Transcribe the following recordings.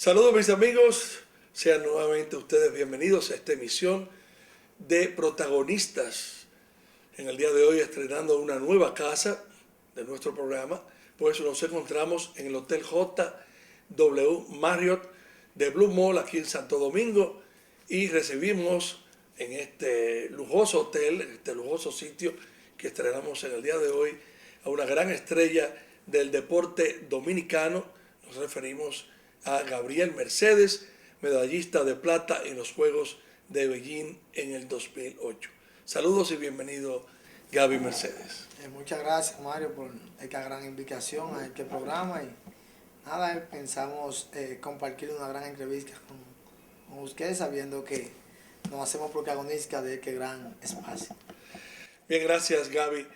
Saludos mis amigos, sean nuevamente ustedes bienvenidos a esta emisión de Protagonistas. En el día de hoy estrenando una nueva casa de nuestro programa, pues nos encontramos en el Hotel JW Marriott de Blue Mall aquí en Santo Domingo y recibimos en este lujoso hotel, en este lujoso sitio que estrenamos en el día de hoy a una gran estrella del deporte dominicano. Nos referimos a Gabriel Mercedes, medallista de plata en los Juegos de Beijing en el 2008. Saludos y bienvenido, Gaby Mercedes. Muchas gracias, Mario, por esta gran invitación a este programa. Y nada, pensamos compartir una gran entrevista con ustedes, sabiendo que nos hacemos protagonistas de este gran espacio. Bien, gracias, Gaby.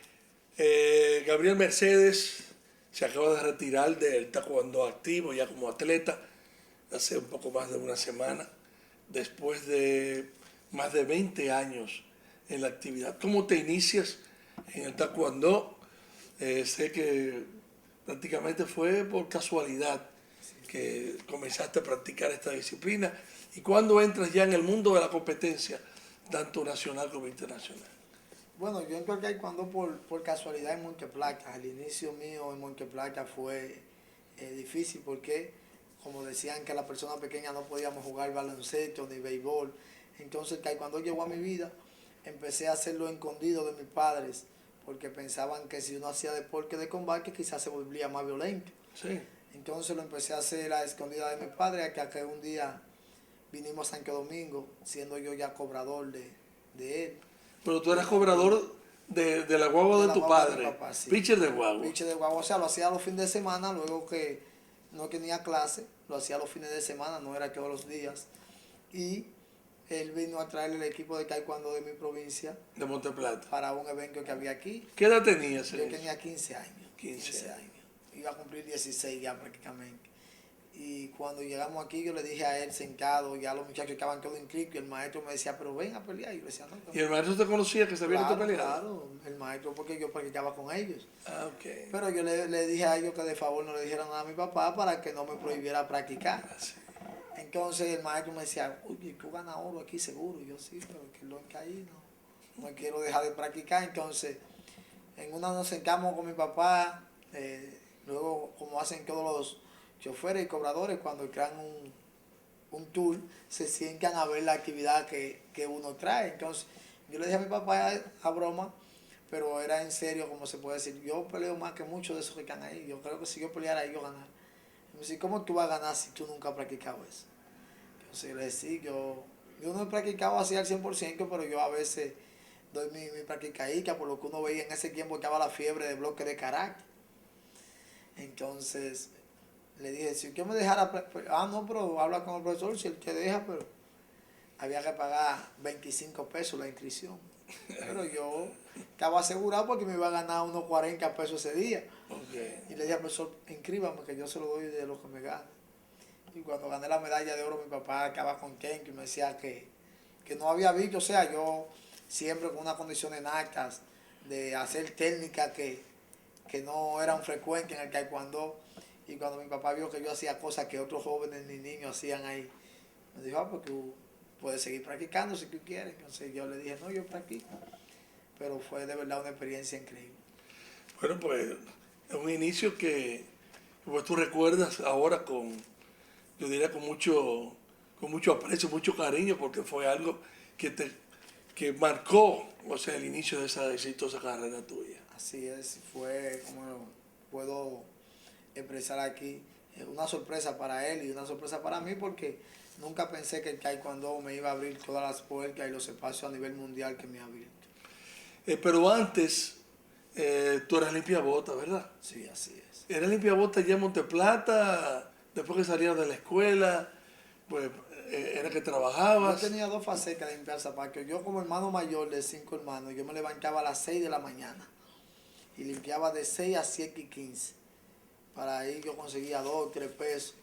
Gabriel Mercedes se acaba de retirar del taekwondo activo ya como atleta hace un poco más de una semana, después de más de 20 años en la actividad. ¿Cómo te inicias en el taekwondo? Sé que prácticamente fue por casualidad que comenzaste a practicar esta disciplina. ¿Y cuándo entras ya en el mundo de la competencia, tanto nacional como internacional? Bueno, yo entré al taekwondo por casualidad en Monteplata. El inicio mío en Monteplata fue difícil porque, como decían que las personas pequeñas no podíamos jugar baloncesto ni béisbol, entonces el taekwondo llegó a mi vida. Empecé a hacerlo escondido de mis padres porque pensaban que si uno hacía deporte de combate quizás se volvía más violento. Sí. Entonces lo empecé a hacer a escondida de mis padres, hasta que un día vinimos a Santo Domingo, siendo yo ya cobrador de él. Pero tú eras cobrador de la guagua de tu padre, de papá, sí. pitcher de guagua. Pitcher de guagua, o sea, lo hacía los fines de semana, luego que no tenía clase, lo hacía los fines de semana, no era todos los días. Y él vino a traer el equipo de taekwondo de mi provincia. De Monteplata. Para un evento que había aquí. ¿Qué edad tenías? Yo tenía 15 años. 15 años. Iba a cumplir 16 ya prácticamente. Y cuando llegamos aquí, yo le dije a él sentado, ya los muchachos estaban todos inscritos, y el maestro me decía, pero ven a pelear. Y yo le decía, no. ¿Y el maestro te conocía, que sabía que tú peleabas? Claro, el maestro, porque yo practicaba con ellos. Ah, ok. Pero yo le dije a ellos que de favor no le dijeran nada a mi papá para que no me prohibiera practicar. Ah, sí. Entonces el maestro me decía, uy, tú ganas oro aquí seguro. Y yo, sí, pero que lo caí, no quiero dejar de practicar. Entonces, en una nos sentamos con mi papá, luego como hacen todos los choferes y cobradores, cuando crean un tour, se sientan a ver la actividad que uno trae. Entonces, yo le dije a mi papá a broma, pero era en serio, como se puede decir, yo peleo más que muchos de esos que están ahí. Yo creo que si yo peleara ahí, yo ganara. Me dice, ¿cómo tú vas a ganar si tú nunca has practicado eso? Entonces, yo le decía, yo no he practicado así al 100%, pero yo a veces doy mi practicadita, por lo que uno veía en ese tiempo, estaba la fiebre de bloque de carácter. Entonces, le dije, si usted me dejara, no, pero habla con el profesor, si él te deja, pero había que pagar 25 pesos la inscripción. Pero yo estaba asegurado porque me iba a ganar unos 40 pesos ese día. Okay. Y le dije al profesor, inscríbame que yo se lo doy de lo que me gane. Y cuando gané la medalla de oro, mi papá estaba contento y me decía que no había visto, o sea, yo siempre con unas condiciones altas de hacer técnicas que no eran frecuentes en el taekwondo. Y cuando mi papá vio que yo hacía cosas que otros jóvenes ni niños hacían ahí, me dijo, pues tú puedes seguir practicando si tú quieres. Entonces yo le dije, no, yo practico. Pero fue de verdad una experiencia increíble. Bueno, pues es un inicio que pues, tú recuerdas ahora yo diría con mucho aprecio, mucho cariño, porque fue algo que marcó, o sea, el inicio de esa exitosa carrera tuya. Así es, fue como puedo expresar aquí, una sorpresa para él y una sorpresa para mí, porque nunca pensé que el taekwondo me iba a abrir todas las puertas y los espacios a nivel mundial que me ha abierto. Pero antes, tú eras limpiabota, ¿verdad? Sí, así es. Eras limpiabota ya en Monteplata, después que salías de la escuela, pues era que trabajabas. Yo tenía dos facetas de limpiar zapatos. Yo como hermano mayor de 5 hermanos, yo me levantaba a las 6 de la mañana y limpiaba de 6 a 7:15. Para ahí yo conseguía 2 o 3 pesos.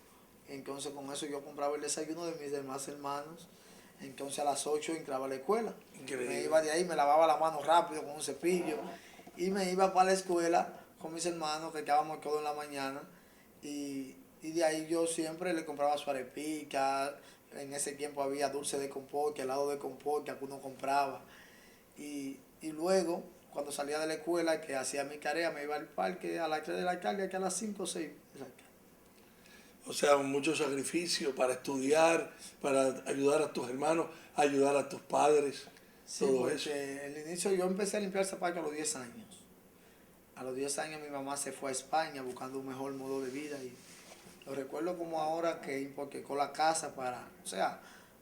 Entonces con eso yo compraba el desayuno de mis demás hermanos. Entonces a las 8 entraba a la escuela. Increíble. Me iba de ahí, me lavaba las manos rápido con un cepillo y me iba para la escuela con mis hermanos, que estábamos todos en la mañana, y Y de ahí yo siempre le compraba su arepica. En ese tiempo había dulce de compota, helado de compota que uno compraba. Y luego, cuando salía de la escuela, que hacía mi tarea, me iba al parque a las 3 de la tarde, que a las 5 o 6 de la tarde. O sea, mucho sacrificio para estudiar, para ayudar a tus hermanos, ayudar a tus padres, Sí, todo porque eso. el inicio yo empecé a limpiar zapatos a los 10 años. A los 10 años mi mamá se fue a España buscando un mejor modo de vida y lo recuerdo como ahora que hipotecó la casa para, o sea,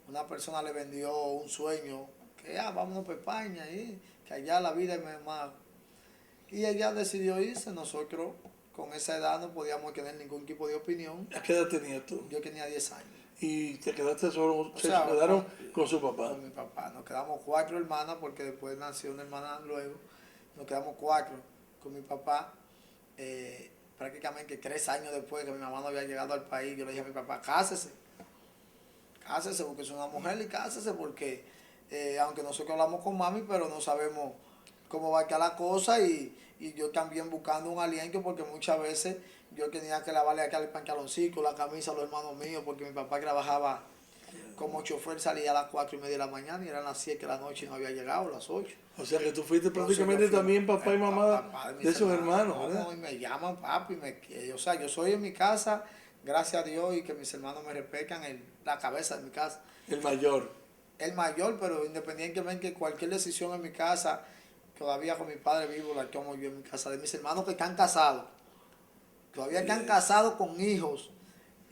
una persona le vendió un sueño, que vámonos para España y que allá la vida es más. Y ella decidió irse, nosotros con esa edad no podíamos tener ningún tipo de opinión. ¿A qué edad tenías tú? Yo tenía 10 años. Y te quedaste solo, O se sea, quedaron con su papá. Con mi papá. Nos quedamos 4 hermanas porque después nació una hermana luego. Nos quedamos 4 con mi papá. Prácticamente 3 años después que mi mamá no había llegado al país, yo le dije a mi papá, cásese. Cásese porque es una mujer y cásese porque aunque nosotros hablamos con mami, pero no sabemos cómo va a quedar la cosa y yo también buscando un aliento porque muchas veces yo tenía que lavarle acá el pantaloncito, la camisa a los hermanos míos porque mi papá trabajaba como chofer, salía a las 4:30 de la mañana y eran las 7 de la noche y no había llegado, las 8. O sea que tú fuiste Entonces, prácticamente yo fui también papá y mamá papá mis de esos hermanos, no, ¿verdad? no, y me llaman papi, o sea, yo soy en mi casa, gracias a Dios y que mis hermanos me respetan la cabeza de mi casa. El mayor. El mayor, pero independientemente de cualquier decisión en mi casa, todavía con mi padre vivo la tomo yo en mi casa. De mis hermanos que están casados, todavía que han casado con hijos,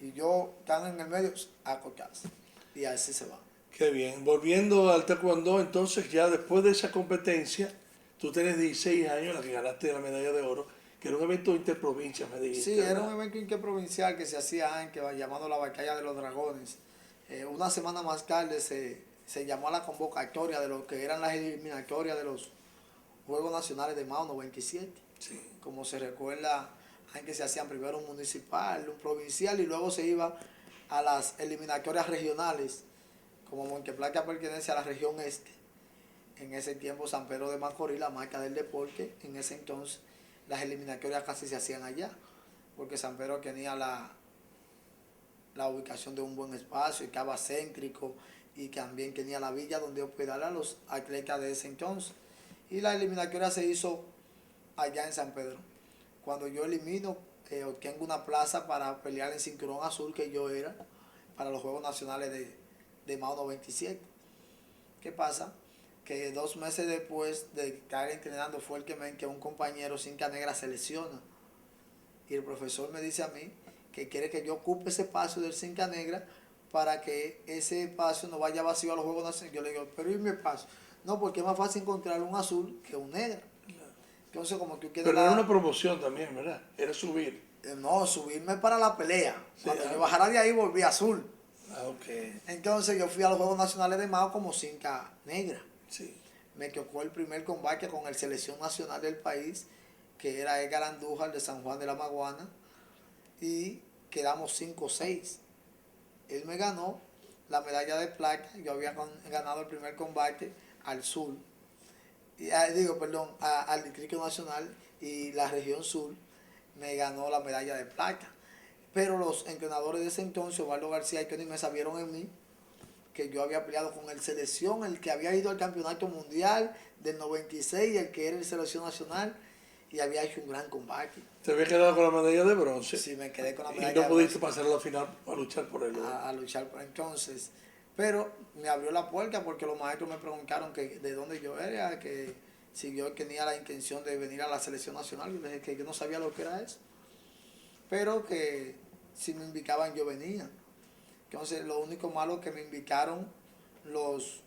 y yo están en el medio, a casa. Y así se va. Qué bien. Volviendo al taekwondo, entonces ya después de esa competencia, tú tienes 16 años, la que ganaste la medalla de oro, que era un evento interprovincia, me dijiste. Sí, era ¿verdad? un evento interprovincial que se hacía antes, llamado la Batalla de los Dragones. Una semana más tarde se llamó a la convocatoria de lo que eran las eliminatorias de los Juegos Nacionales de Mao 97. Sí. Como se recuerda, antes se hacían primero un municipal, un provincial y luego se iba a las eliminatorias regionales, como Monteplata pertenece a la región este. En ese tiempo San Pedro de Macorís, la marca del deporte, en ese entonces las eliminatorias casi se hacían allá, porque San Pedro tenía la ubicación de un buen espacio, y estaba céntrico y también tenía la villa donde hospedar a los atletas de ese entonces. Y la eliminatoria se hizo allá en San Pedro. Cuando yo elimino, obtengo una plaza para pelear en cinturón azul que yo era para los Juegos Nacionales de Mao 97. ¿Qué pasa? Que 2 meses después de estar entrenando fuertemente, un compañero cinta negra se lesiona. Y el profesor me dice a mí que quiere que yo ocupe ese espacio del cinta negra para que ese espacio no vaya vacío a los Juegos Nacionales. Yo le digo, pero ¿y mi espacio? No, porque es más fácil encontrar un azul que un negro. Entonces, como tú quieres. Pero era una promoción también, ¿verdad? Era subir. No, subirme para la pelea. Sí, Cuando yo bajara de ahí, volví azul. Ah, ok. Entonces, yo fui a los Juegos Nacionales de Mao como cinta negra. Sí. Me tocó el primer combate con el selección nacional del país, que era Edgar Andújar de San Juan de la Maguana, y quedamos 5-6. Él me ganó la medalla de plata, yo había ganado el primer combate al sur, al Distrito Nacional y la región sur me ganó la medalla de plata. Pero los entrenadores de ese entonces, Osvaldo García y Tony Mesa, vieron en mí que yo había peleado con el selección, el que había ido al campeonato mundial del 96, el que era el selección nacional, y había hecho un gran combate. Te había quedado con la medalla de bronce. Sí, me quedé con la medalla y no de pudiste bronce pasar a la final a luchar por él. a luchar por entonces. Pero me abrió la puerta porque los maestros me preguntaron que de dónde yo era, que si yo tenía la intención de venir a la selección nacional. Y les dije que yo no sabía lo que era eso. Pero que si me invitaban yo venía. Entonces lo único malo es que me invitaron los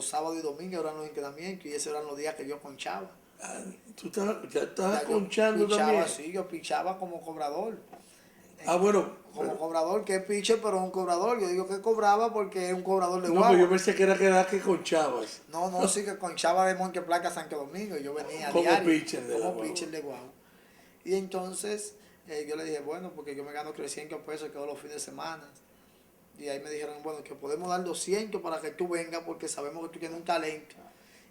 sábados y domingos, eran los entrenamientos y esos eran los días que yo conchaba. Ah, tú ya estabas Ya yo conchando pichaba, también. sí, yo pichaba como cobrador. Ah, bueno. Como cobrador, que es pitcher, pero es un cobrador. Yo digo que cobraba porque es un cobrador de No, guagua. pues yo pensé que era que conchabas. No, sí que conchaba de Monteplata a Santo Domingo. Yo venía Como diario, pitcher de la como guagua. pitcher de guagua. Y entonces yo le dije, bueno, porque yo me gano 300 pesos todos los fines de semana. Y ahí me dijeron, bueno, que podemos dar 200 para que tú vengas porque sabemos que tú tienes un talento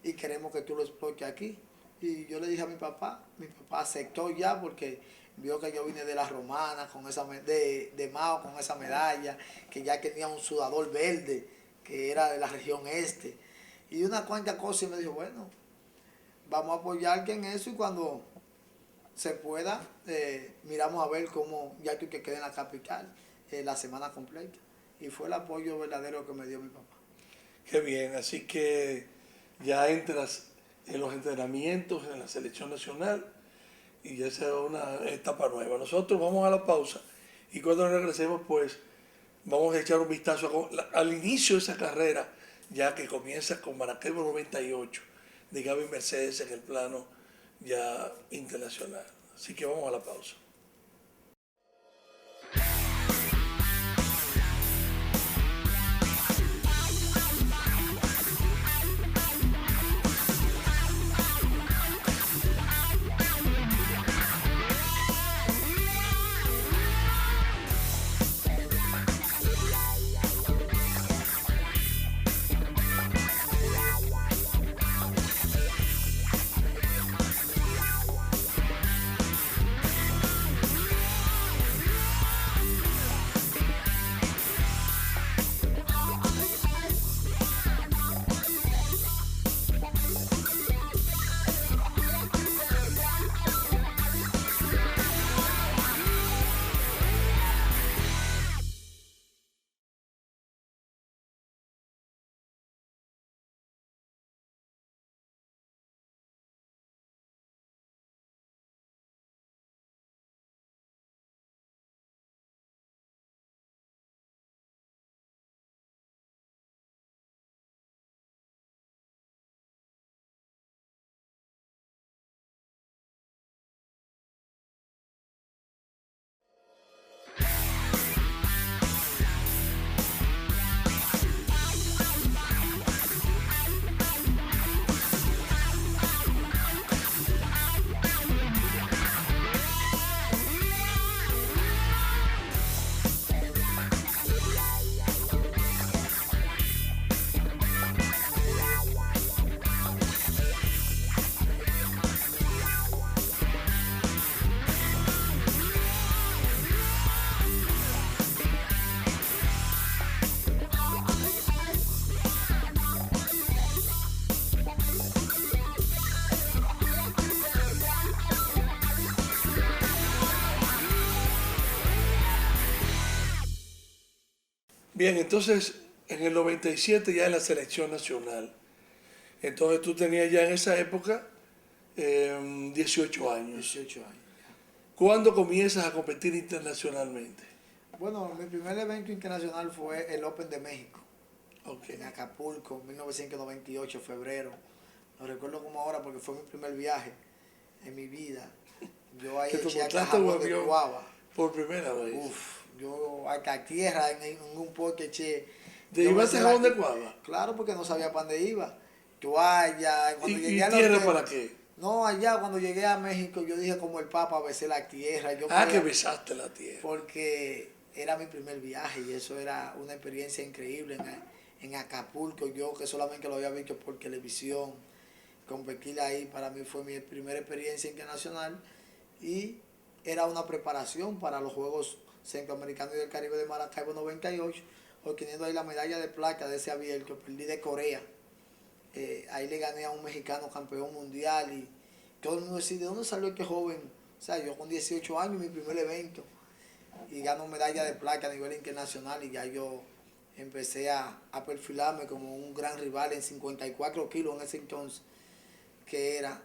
y queremos que tú lo explotes aquí. Y yo le dije a mi papá aceptó ya porque vio que yo vine de las romanas, con esa, de Mao con esa medalla, que ya tenía un sudador verde, que era de la región este, y una cuanta cosa, y me dijo, bueno, vamos a apoyarte en eso y cuando se pueda, miramos a ver cómo, ya tú que quede en la capital, la semana completa. Y fue el apoyo verdadero que me dio mi papá. Qué bien, así que ya entras en los entrenamientos en la selección nacional y esa es una etapa nueva. Nosotros vamos a la pausa y cuando regresemos pues vamos a echar un vistazo al inicio de esa carrera, ya que comienza con Maracaibo 98 de Gaby Mercedes en el plano ya internacional. Así que vamos a la pausa. Bien, entonces en el 97 ya en la selección nacional. Entonces tú tenías ya en esa época 18 años. 18 años. ¿Cuándo comienzas a competir internacionalmente? Bueno, mi primer evento internacional fue el Open de México, Okay. en Acapulco, 1998, febrero. Lo recuerdo como ahora porque fue mi primer viaje en mi vida. Yo ahí eché a Cajabón de Guava. Por primera vez. Uf, yo acá tierra en un puerto eché. ¿Te ibas a Cajabón de Guava? Claro, porque no sabía para dónde iba. Toalla. ¿Y tierra para qué? No, allá cuando llegué a México yo dije como el Papa, besé la tierra. Que besaste la tierra. Porque era mi primer viaje y eso era una experiencia increíble en Acapulco. Yo que solamente lo había visto por televisión, competir ahí para mí fue mi primera experiencia internacional y era una preparación para los Juegos Centroamericanos y del Caribe de Maracaibo 98, obteniendo ahí la medalla de plata de ese abierto, perdí de Corea. Ahí le gané a un mexicano campeón mundial y todo el mundo decía, ¿de dónde salió este joven? O sea, yo con 18 años, mi primer evento, y gano medalla de plata a nivel internacional y ya yo empecé a perfilarme como un gran rival en 54 kilos en ese entonces, que era,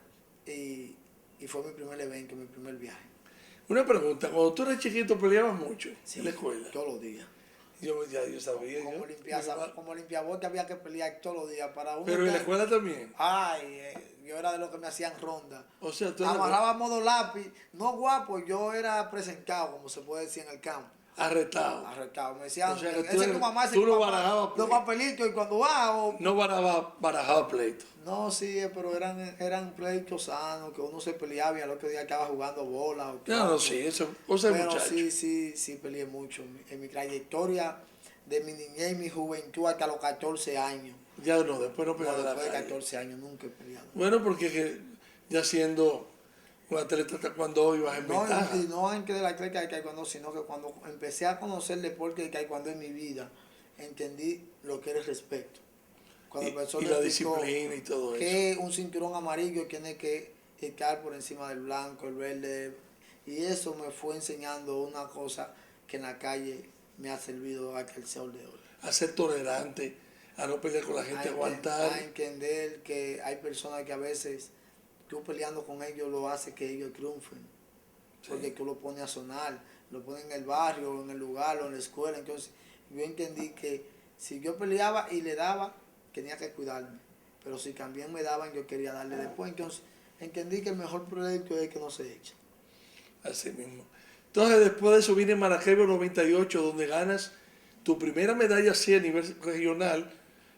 y fue mi primer evento, mi primer viaje. Una pregunta, cuando tú eras chiquito peleabas mucho en la escuela. Todos los días. Yo sabía. Como limpiabote había que pelear todos los días para uno. Pero en la escuela también. Ay, yo era de los que me hacían ronda. O sea, tú amarraba modo lápiz, no guapo, yo era presentado, como se puede decir en el campo. Arrestado. Me decían, o sea, ese es tu mamá, ese tú es tu no papá. barajabas Los papelitos y cuando va no barajaba pleito. No, sí, pero eran pleitos sanos, que uno se peleaba y al otro día estaba jugando bola. No, sí, eso, cosa de muchacho. Sí, peleé mucho. En mi trayectoria de mi niñez y mi juventud hasta los 14 años. Ya no, después no peleaba. Después de 14 años nunca he peleado. Bueno, porque ya siendo un atleta de taekwondo ibas en No, ventaja. y no en que de la atleta de taekwondo, sino que cuando empecé a conocer el deporte de taekwondo en mi vida, entendí lo que era el respeto. Cuando el profesor Y me la explicó disciplina y todo eso. que un cinturón amarillo tiene que estar por encima del blanco, el verde, y eso me fue enseñando una cosa que en la calle me ha servido hasta el sol de hoy. A ser tolerante, a no pelear con la gente, aguantar. A entender que hay personas que a veces tú peleando con ellos lo hace que ellos triunfen, porque tú lo pones a sonar, lo pones en el barrio, en el lugar, o en la escuela. Entonces yo entendí que si yo peleaba y le daba, tenía que cuidarme, pero si también me daban, yo quería darle después. Entonces entendí que el mejor proyecto es que no se echa. Así mismo. Entonces después de eso viene Maracaibo 98, donde ganas tu primera medalla así a nivel regional,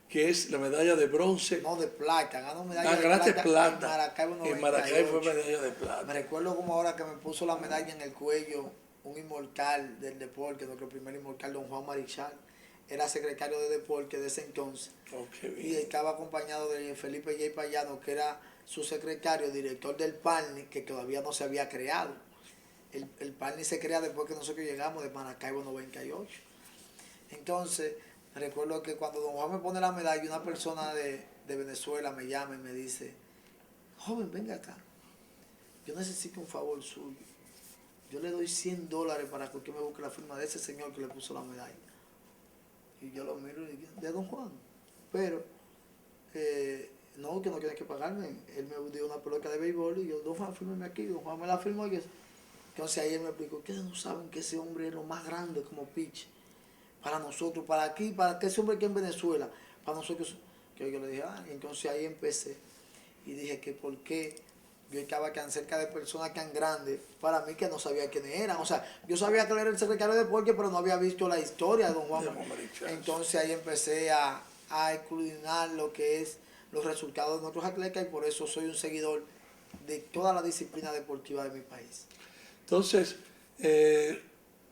que es la medalla de bronce. No, de plata, gano medalla de Ganaste plata plata. en Maracaibo 98. En Maracaibo fue medalla de Me plata. recuerdo como ahora que me puso la medalla en el cuello un inmortal del deporte, nuestro primer inmortal, don Juan Marichal. Era secretario de deporte de ese entonces. Oh, qué Y bien. estaba acompañado de Felipe J. Payano, que era su secretario, director del PANI, que todavía no se había creado. El PANI se crea después que nosotros llegamos de Maracaibo 98. Entonces, recuerdo que cuando don Juan me pone la medalla, una persona de Venezuela me llama y me dice: joven, venga acá, yo necesito un favor suyo. Yo le doy $100 para que usted me busque la firma de ese señor que le puso la medalla. Y yo lo miro y digo: de don Juan. Pero, no, que no tiene que pagarme. Él me dio una pelota de béisbol y yo: don Juan, fírmeme aquí. Don Juan me la firmó y eso. Entonces ahí él me explicó: ustedes no saben que ese hombre es lo más grande como pitch para nosotros, para aquí, para que ese hombre aquí en Venezuela, para nosotros. Que yo le dije: y entonces ahí empecé y dije que por qué yo estaba tan cerca de personas tan grandes para mí que no sabía quiénes eran. O sea, yo sabía que él era el secretario de deporte, pero no había visto la historia de don Juan. Entonces ahí empecé a escudriñar lo que es los resultados de nuestros atletas, y por eso soy un seguidor de toda la disciplina deportiva de mi país. Entonces,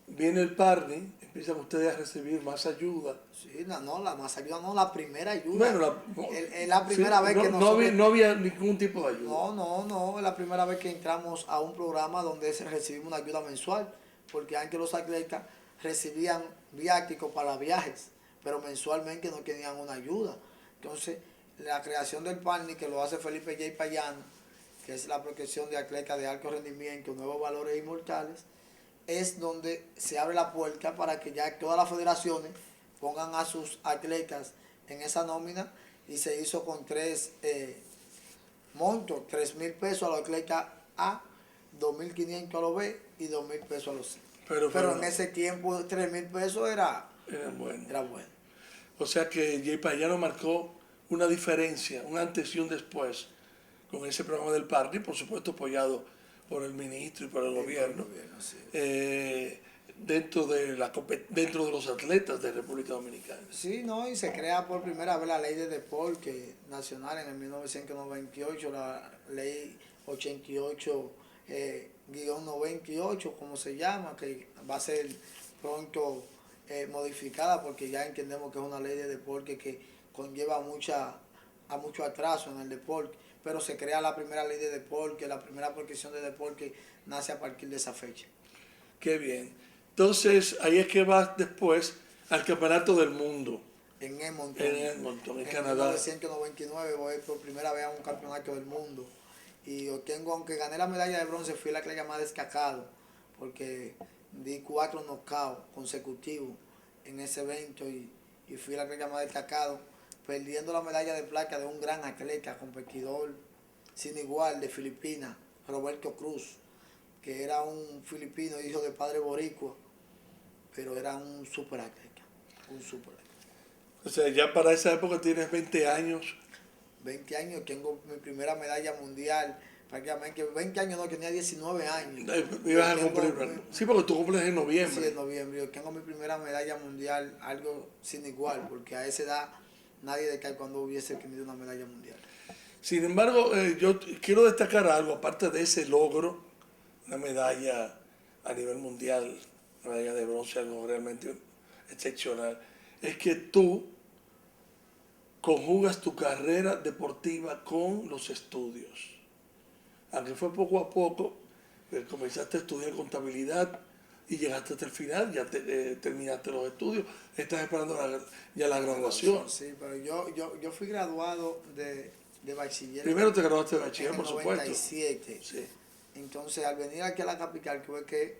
viene el PARNI, empiezan ustedes a recibir más ayuda. Sí, la más ayuda, no, la primera ayuda. Bueno, es la primera vez que nosotros... No había ningún tipo de ayuda. No, es la primera vez que entramos a un programa donde recibimos una ayuda mensual, porque antes los atletas recibían viáticos para viajes, pero mensualmente no tenían una ayuda. Entonces, la creación del PARNI, que lo hace Felipe J. Payano, que es la protección de atletas de alto rendimiento, nuevos valores inmortales, es donde se abre la puerta para que ya todas las federaciones pongan a sus atletas en esa nómina, y se hizo con 3 montos: $3,000 a los atletas A, 2.500 a los B y 2.000 pesos a los C. Pero en ese tiempo $3,000 era bueno. O sea que J. Payano marcó una diferencia, un antes y un después con ese programa del PARNI, por supuesto apoyado por el ministro y por el gobierno, Sí. dentro de los atletas de República Dominicana. Sí, no, y se crea por primera vez la ley de deporte nacional en el 1998, la ley 88-98, como se llama, que va a ser pronto modificada, porque ya entendemos que es una ley de deporte que conlleva a mucho atraso en el deporte, pero se crea la primera ley de deporte, la primera protección de deporte nace a partir de esa fecha. Qué bien. Entonces, ahí es que vas después al Campeonato del Mundo. En Edmonton, en Canadá. En 1999 voy por primera vez a un campeonato del mundo. Y obtengo, aunque gané la medalla de bronce, fui la atleta más destacado, porque di 4 knockouts consecutivos en ese evento, y fui la atleta más destacado, perdiendo la medalla de plata de un gran atleta, competidor sin igual de Filipinas, Roberto Cruz, que era un filipino, hijo de padre boricua, pero era un super atleta. O sea, ya para esa época tienes 20 años. 20 años, tengo mi primera medalla mundial, prácticamente 20 años, no, tenía 19 años. Ibas a cumplir, sí, porque tú cumples en noviembre. Sí, en noviembre. Yo tengo mi primera medalla mundial, algo sin igual, porque a esa edad nadie de taekwondo hubiese tenido una medalla mundial. Sin embargo, yo quiero destacar algo, aparte de ese logro, una medalla a nivel mundial, una medalla de bronce, algo realmente excepcional, es que tú conjugas tu carrera deportiva con los estudios. aunque fue poco a poco, comenzaste a estudiar contabilidad y llegaste hasta el final, ya terminaste los estudios, estás esperando ya la graduación. Sí, pero yo fui graduado de bachiller Primero te graduaste de en bachiller, el por supuesto. 97. Sí. Entonces, al venir aquí a la capital, tuve que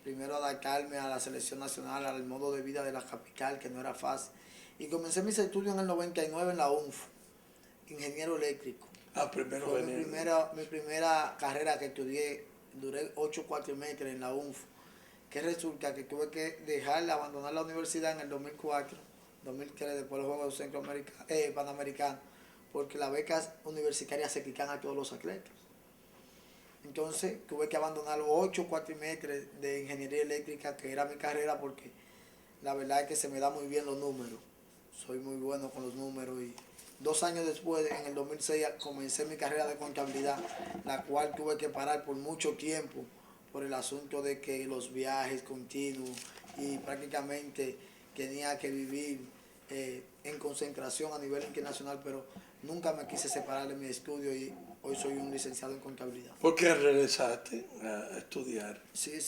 primero adaptarme a la selección nacional, al modo de vida de la capital, que no era fácil. Y comencé mis estudios en el 99 en la UNF, ingeniero eléctrico. Primero Fue mi primera carrera que estudié, duré 8 cuatrimestres en la UNF, que resulta que tuve que abandonar la universidad en el 2004, 2003, después de los Juegos Panamericanos, porque las becas universitarias se quitan a todos los atletas. Entonces tuve que abandonar los 8 cuatrimestres de ingeniería eléctrica, que era mi carrera, porque la verdad es que se me da muy bien los números. Soy muy bueno con los números y 2 años después, en el 2006, comencé mi carrera de contabilidad, la cual tuve que parar por mucho tiempo por el asunto de que los viajes continuos y prácticamente tenía que vivir en concentración a nivel internacional, pero nunca me quise separar de mi estudio y hoy soy un licenciado en contabilidad. ¿Por qué regresaste a estudiar? Sí,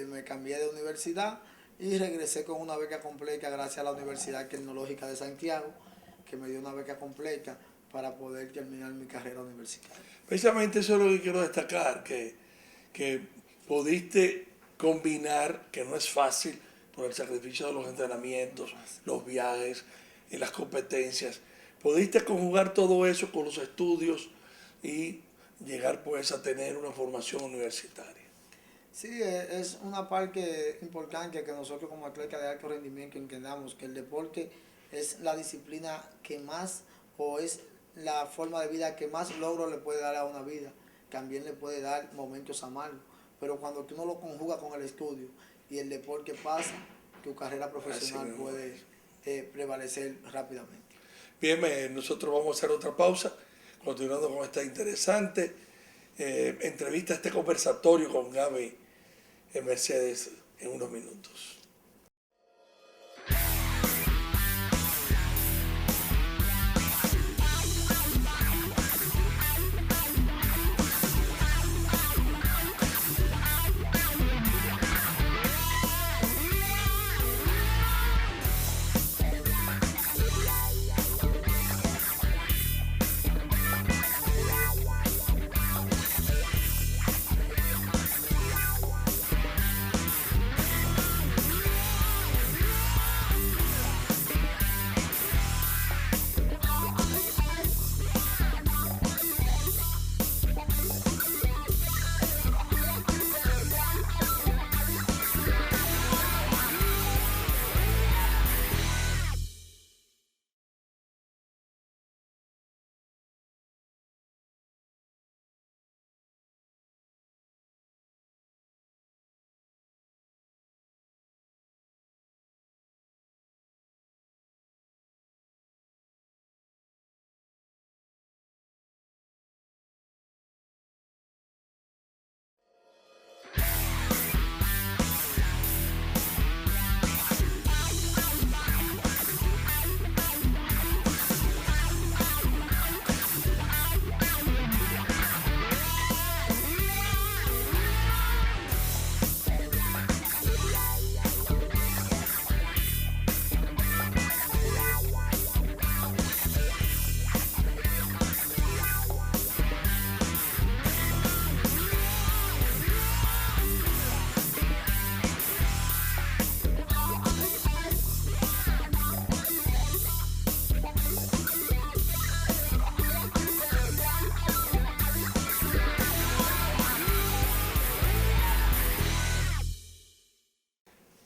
me cambié de universidad y regresé con una beca completa gracias a la Universidad Tecnológica de Santiago, que me dio una beca completa para poder terminar mi carrera universitaria. Precisamente eso es lo que quiero destacar, que pudiste combinar, que no es fácil, por el sacrificio de los entrenamientos, los viajes y las competencias. Pudiste conjugar todo eso con los estudios y llegar pues a tener una formación universitaria. Sí, es una parte importante que nosotros como atletas de alto rendimiento entendamos que el deporte es la disciplina que más, o es la forma de vida que más logro le puede dar a una vida. También le puede dar momentos amargos, pero cuando tú no lo conjugas con el estudio y el deporte pasa, tu carrera profesional puede prevalecer rápidamente. Bien, nosotros vamos a hacer otra pausa, continuando con esta interesante entrevista, este conversatorio con Gaby Mercedes en unos minutos.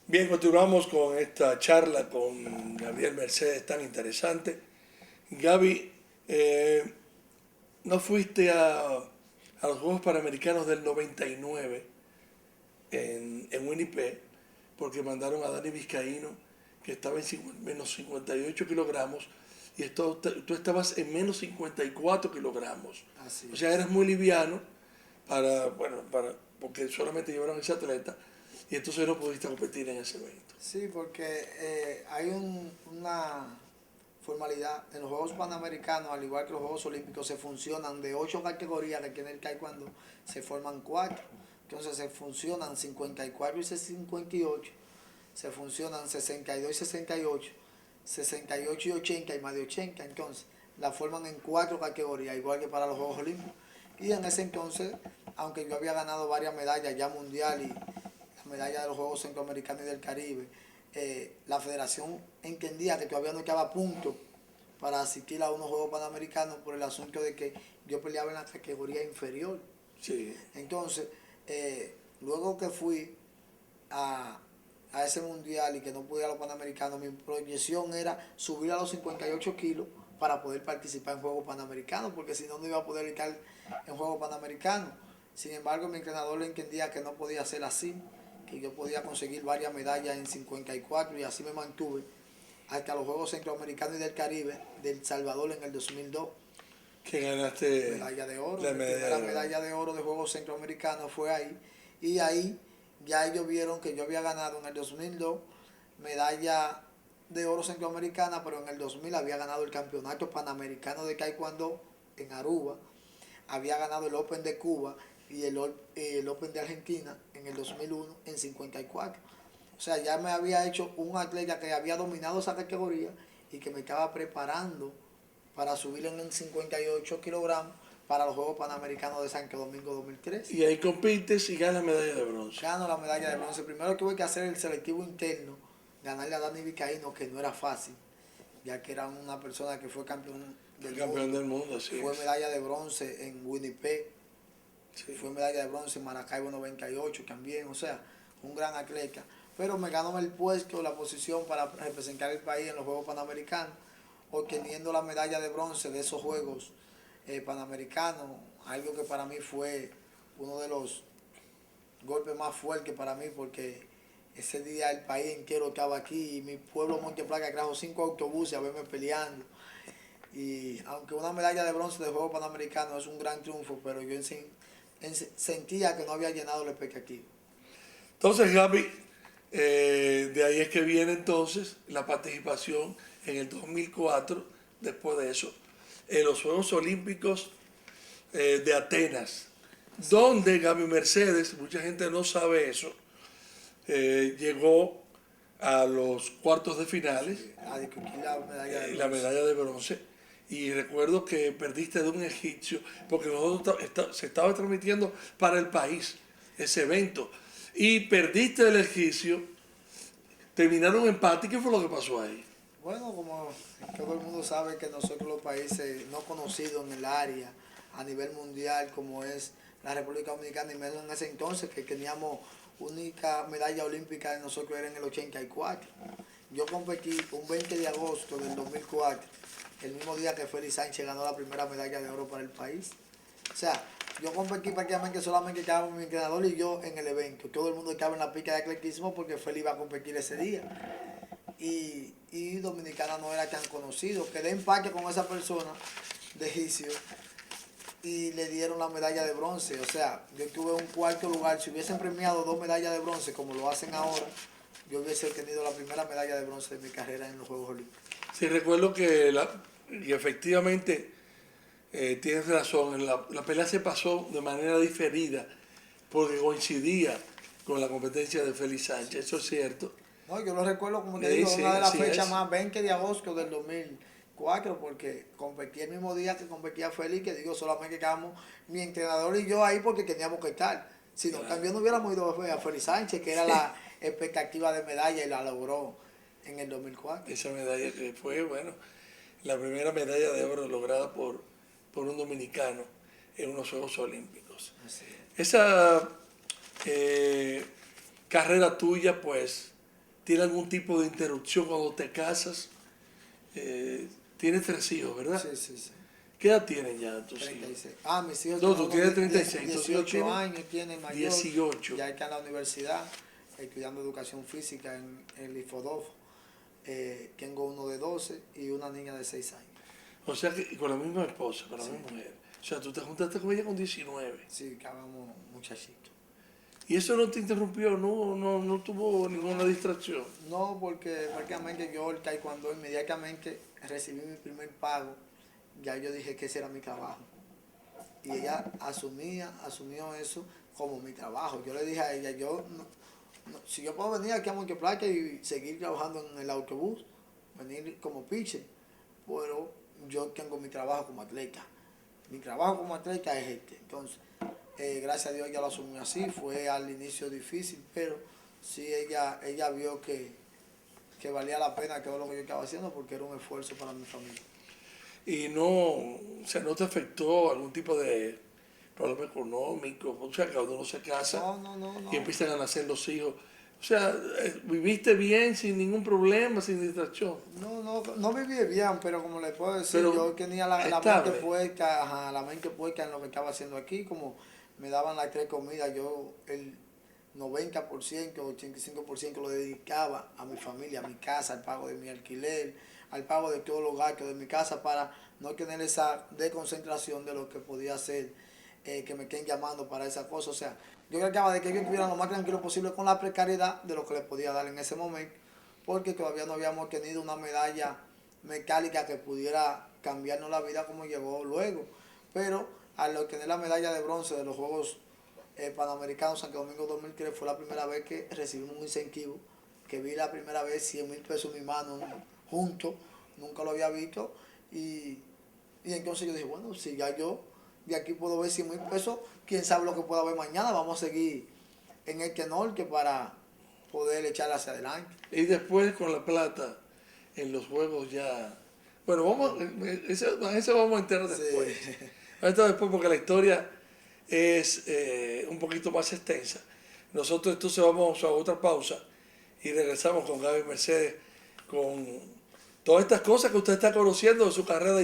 Bien, continuamos con esta charla con Gabriel Mercedes tan interesante. Gaby, ¿no fuiste a los Juegos Panamericanos del 99 en Winnipeg? Porque mandaron a Dani Vizcaíno, que estaba en menos 58 kilogramos, y tú estabas en menos 54 kilogramos. Así o sea, eras muy liviano porque solamente llevaron ese atleta, y entonces no pudiste competir en ese evento. Sí, porque hay una formalidad. En los Juegos Panamericanos, al igual que los Juegos Olímpicos, se funcionan de 8 categorías, que aquí en el taekwondo se forman 4. Entonces se funcionan 54 y 58, se funcionan 62 y 68, 68 y 80 y más de 80. Entonces la forman en 4 categorías, igual que para los Juegos Olímpicos. Y en ese entonces, aunque yo había ganado varias medallas ya mundial y la medalla de los Juegos Centroamericanos y del Caribe, la federación entendía que todavía no quedaba punto para asistir a unos Juegos Panamericanos por el asunto de que yo peleaba en la categoría inferior. Sí. Entonces, luego que fui a ese mundial y que no pude ir a los Panamericanos, mi proyección era subir a los 58 kilos para poder participar en Juegos Panamericanos, porque si no, no iba a poder estar en Juegos Panamericanos. Sin embargo, mi entrenador le entendía que no podía ser así, que yo podía conseguir varias medallas en 54 y así me mantuve hasta los Juegos Centroamericanos y del Caribe del Salvador en el 2002. Que ganaste Medalla de oro. la La primera medalla. medalla de oro de Juegos Centroamericanos fue ahí. Y ahí ya ellos vieron que yo había ganado en el 2002 medalla de oro centroamericana, pero en el 2000 había ganado el campeonato panamericano de taekwondo en Aruba, había ganado el Open de Cuba y el Open de Argentina en el 2001 en 54. O sea, ya me había hecho un atleta que había dominado esa categoría y que me estaba preparando para subir en 58 kilogramos para los Juegos Panamericanos de Santo Domingo 2003. Y ahí compites y ganas medalla de bronce. Gano la medalla de bronce. Primero tuve que hacer el selectivo interno, ganarle a Dani Vizcaíno, que no era fácil, ya que era una persona que fue campeón del mundo, sí. Fue medalla de bronce en Winnipeg, Sí. fue medalla de bronce en Maracaibo 98 también, o sea, un gran atleta. Pero me ganó el puesto, la posición para representar el país en los Juegos Panamericanos, obteniendo la medalla de bronce de esos Juegos Panamericanos, algo que para mí fue uno de los golpes más fuertes para mí, porque ese día el país entero estaba aquí y mi pueblo Monteplaca trajo 5 autobuses a verme peleando. Y aunque una medalla de bronce de Juegos Panamericanos es un gran triunfo, pero yo sentía que no había llenado la expectativa. Entonces, Gaby, de ahí es que viene entonces la participación en el 2004, después de eso, en los Juegos Olímpicos de Atenas, donde Gaby Mercedes, mucha gente no sabe eso, llegó a los cuartos de finales, la medalla de bronce, y recuerdo que perdiste de un egipcio, porque se estaba transmitiendo para el país ese evento, y perdiste del egipcio, terminaron empate. ¿Qué fue lo que pasó ahí? Bueno, como todo el mundo sabe que nosotros los países no conocidos en el área a nivel mundial como es la República Dominicana, y menos en ese entonces que teníamos única medalla olímpica de nosotros era en el 84. Yo competí un 20 de agosto del 2004, el mismo día que Félix Sánchez ganó la primera medalla de oro para el país. O sea, yo competí prácticamente solamente estábamos mi entrenador y yo en el evento. Todo el mundo estaba en la pista de atletismo porque Félix iba a competir ese día. Y Dominicana no era tan conocido. Quedé en empate con esa persona de egipcio y le dieron la medalla de bronce. O sea, yo tuve un cuarto lugar. Si hubiesen premiado 2 medallas de bronce como lo hacen ahora, yo hubiese obtenido la primera medalla de bronce de mi carrera en los Juegos Olímpicos. Sí, recuerdo que y efectivamente tienes razón, la pelea se pasó de manera diferida porque coincidía con la competencia de Félix Sánchez, eso es cierto. No, yo lo recuerdo como que digo, una de las fechas más, 20 de agosto del 2004, porque competí el mismo día que competía Félix, que digo, solamente quedamos mi entrenador y yo ahí porque teníamos que estar. Si no, también no hubiéramos ido a Félix Sánchez, que era la expectativa de medalla, y la logró en el 2004. Esa medalla que fue, bueno, la primera medalla de oro lograda por un dominicano en unos Juegos Olímpicos. Así es. Esa carrera tuya, pues, ¿tiene algún tipo de interrupción cuando te casas? Tienes 3 hijos, ¿verdad? Sí. ¿Qué edad tienen ya tus 36. hijos? Ah, mis hijos. No, tú tienes 36. 18 años tiene el mayor. 18. Ya está en la universidad, estudiando educación física en el IFODOF. Tengo uno de 12 y una niña de 6 años. O sea que con la misma esposa, con la misma mujer. O sea, tú te juntaste con ella con 19. Sí, acabamos muchachitos. ¿Y eso no te interrumpió? No tuvo ninguna distracción. No, porque prácticamente yo el taekwondo inmediatamente recibí mi primer pago, ya yo dije que ese era mi trabajo. Y ella asumió eso como mi trabajo. Yo le dije a ella, si yo puedo venir aquí a Monteplata y seguir trabajando en el autobús, venir como pitcher, pero yo tengo mi trabajo como atleta. Mi trabajo como atleta es este. Entonces, gracias a Dios ella lo asumió así. Fue al inicio difícil, pero sí ella vio que valía la pena todo lo que yo estaba haciendo porque era un esfuerzo para mi familia. Y no te afectó algún tipo de problema económico, o sea, cuando uno se casa No. y empiezan a nacer los hijos. O sea, viviste bien, sin ningún problema, sin distracción. No viví bien, pero como les puedo decir, Pero yo tenía la mente estable. puesta, la mente puesta en lo que estaba haciendo aquí, como me daban las 3 comidas, yo el 90%, 85% lo dedicaba a mi familia, a mi casa, al pago de mi alquiler, al pago de todos los gastos de mi casa para no tener esa desconcentración de lo que podía hacer, que me estén llamando para esa cosa. O sea, yo trataba de que ellos estuvieran lo más tranquilo posible con la precariedad de lo que les podía dar en ese momento, porque todavía no habíamos tenido una medalla mecánica que pudiera cambiarnos la vida como llegó luego. Pero al obtener la medalla de bronce de los Juegos Panamericanos Santo Domingo 2003 fue la primera vez que recibimos un incentivo, que vi la primera vez 100,000 pesos en mi mano juntos, nunca lo había visto, y entonces yo dije, bueno, si ya yo de aquí puedo ver 100,000 pesos, quién sabe lo que pueda ver mañana, vamos a seguir en este norte para poder echar hacia adelante. Y después con la plata en los juegos ya... Bueno, eso vamos a enterar después. Sí. Esto después porque la historia es un poquito más extensa. Nosotros entonces vamos a otra pausa y regresamos con Gaby Mercedes con todas estas cosas que usted está conociendo de su carrera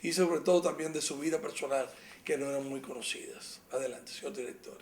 y sobre todo también de su vida personal que no eran muy conocidas. Adelante, señor director.